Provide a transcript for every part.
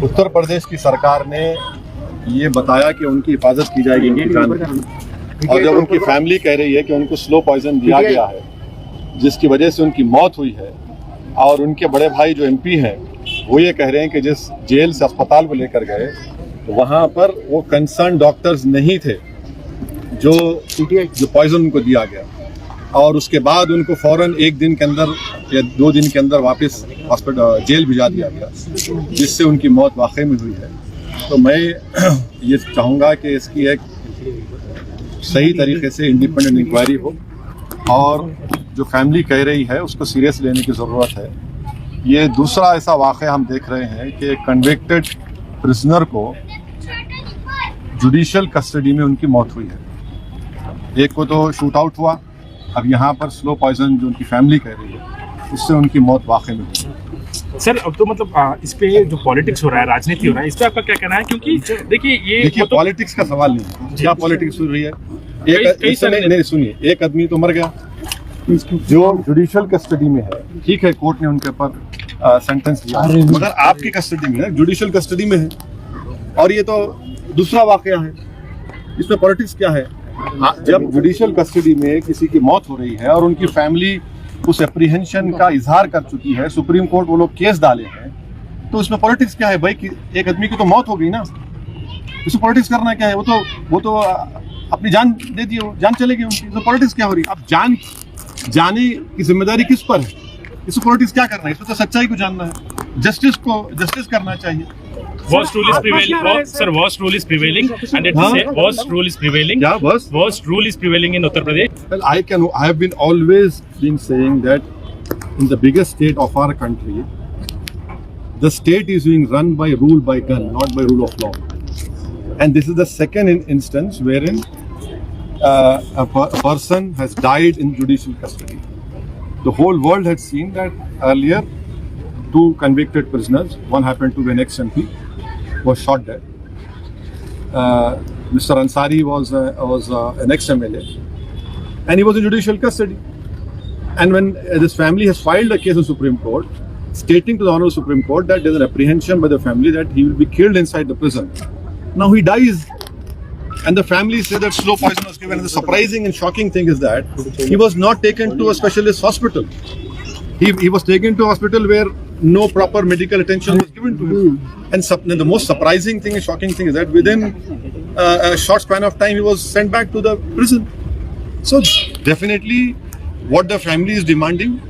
उत्तर प्रदेश की सरकार ने ये बताया कि उनकी हिफाजत की जाएगी उनकी जान, और जब उनकी फैमिली कह रही है कि उनको स्लो पॉइजन दिया गया है जिसकी वजह से उनकी मौत हुई है, और उनके बड़े भाई जो एमपी हैं वो ये कह रहे हैं कि जिस जेल से अस्पताल को लेकर गए तो वहाँ पर वो कंसर्न डॉक्टर्स नहीं थे जो पॉइजन उनको दिया गया, और उसके बाद उनको फौरन एक दिन के अंदर या 2 दिन के अंदर वापस हॉस्पिटल जेल भिजा दिया गया, जिससे उनकी मौत वाकई में हुई है। तो मैं ये चाहूँगा कि इसकी एक सही तरीके से इंडिपेंडेंट इंक्वायरी हो, और जो फैमिली कह रही है उसको सीरियस लेने की ज़रूरत है। ये दूसरा ऐसा वाक़या हम देख रहे हैं कि कन्विक्टेड प्रिजनर को जुडिशियल कस्टडी में उनकी मौत हुई है। एक को तो शूट आउट हुआ, अब यहाँ पर स्लो पॉइजन जो उनकी फैमिली कह रही है उससे उनकी मौत वाकई में हुई। सर अब तो मतलब इस पे जो पॉलिटिक्स हो रहा है, राजनीति हो रहा है, इस पे आपका क्या कहना है? क्योंकि देखिए पॉलिटिक्स का सवाल नहीं है, क्या पॉलिटिक्स हो रही है। नहीं सुनिए, एक आदमी तो मर गया जो जुडिशियल कस्टडी में है, ठीक है, कोर्ट ने उनके ऊपर सेंटेंस दिया, मगर आपकी कस्टडी में है, जुडिशियल कस्टडी में है, और ये तो दूसरा वाकया है। इसमें पॉलिटिक्स क्या है? जब जुडिशियल कस्टडी में किसी की मौत हो रही है और उनकी फैमिली उस एप्रीहेंशन का इजहार कर चुकी है, सुप्रीम कोर्ट वो लोग केस डाले हैं, तो इसमें पॉलिटिक्स क्या है भाई? एक आदमी की तो मौत हो गई ना, इसमें पॉलिटिक्स करना क्या है? वो तो अपनी जान दे दी, जान चलेगी उनकी, तो पॉलिटिक्स क्या हो रही है? अब जाने की जिम्मेदारी किस पर है? इसमें पॉलिटिक्स क्या करना है? इसमें तो सच्चाई को जानना है, जस्टिस करना चाहिए। Worst rule is prevailing. Sir, worst rule is prevailing, and worst rule is prevailing. Yeah, worst rule is prevailing in Uttar Pradesh. Well, I have been always been saying that in the biggest state of our country, the state is being run by rule by gun, not by rule of law. And this is the second instance wherein a person has died in judicial custody. The whole world had seen that earlier. 2 convicted prisoners, one happened to be an ex-MP, was shot dead. Mr. Ansari was an ex-MLA, and he was in judicial custody. And when this family has filed a case in Supreme Court, stating to the Honorable Supreme Court that there is an apprehension by the family that he will be killed inside the prison. Now he dies, and the family say that slow poison was given. And the surprising and shocking thing is that he was not taken to a specialist hospital. He was taken to a hospital where no proper medical attention was given to him. And the most surprising thing and shocking thing is that within a short span of time, he was sent back to the prison. So definitely what the family is demanding,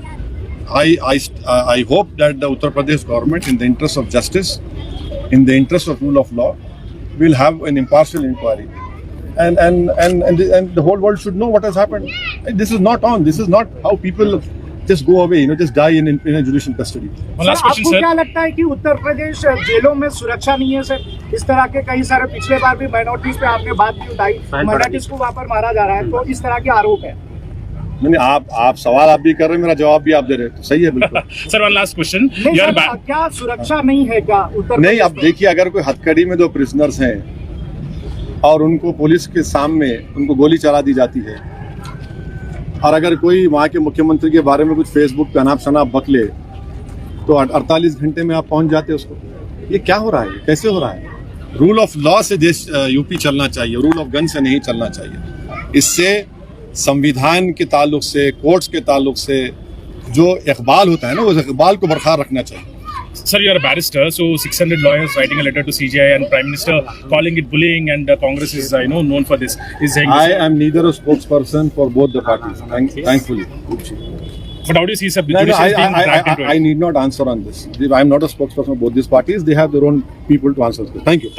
I hope that the Uttar Pradesh government, in the interest of justice, in the interest of rule of law, will have an impartial inquiry. And the whole world should know what has happened. And this is not how people just go away, just die in a judicial custody. आपको क्या लगता है कि उत्तर प्रदेश जेलों में सुरक्षा नहीं है सर? इस तरह के कई सारे पिछले बार भी माइनॉरिटीज पे आपने बात भी उठाई, माइनॉरिटीज को वहाँ पर मारा जा रहा है, तो इस तरह के आरोप है। नहीं, आप सवाल आप भी कर रहे हैं, मेरा जवाब भी आप दे रहे हैं, तो सही है बिल्कुल। सर वन लास्ट क्वेश्चन, क्या सुरक्षा नहीं है क्या उत्तर? नहीं, अब देखिए, अगर कोई हथकड़ी में 2 प्रिजनर्स हैं और उनको पुलिस के सामने उनको गोली चला दी जाती है, और अगर कोई वहाँ के मुख्यमंत्री के बारे में कुछ फेसबुक पे अनाप शनाप बक ले, तो 48 घंटे में आप पहुँच जाते उसको। ये क्या हो रहा है? कैसे हो रहा है? रूल ऑफ लॉ से देश यूपी चलना चाहिए, रूल ऑफ गन से नहीं चलना चाहिए। इससे संविधान के ताल्लुक से, कोर्ट्स के ताल्लुक से जो इकबाल होता है ना, उस इकबाल को बरकरार रखना चाहिए। Sir, you are a barrister, so 600 lawyers writing a letter to CJI and Prime Minister calling it bullying, and Congress is known for this. I am neither a spokesperson for both the parties, thankfully. But how do you see sir? I need not answer on this. I am not a spokesperson for both these parties. They have their own people to answer this. Thank you.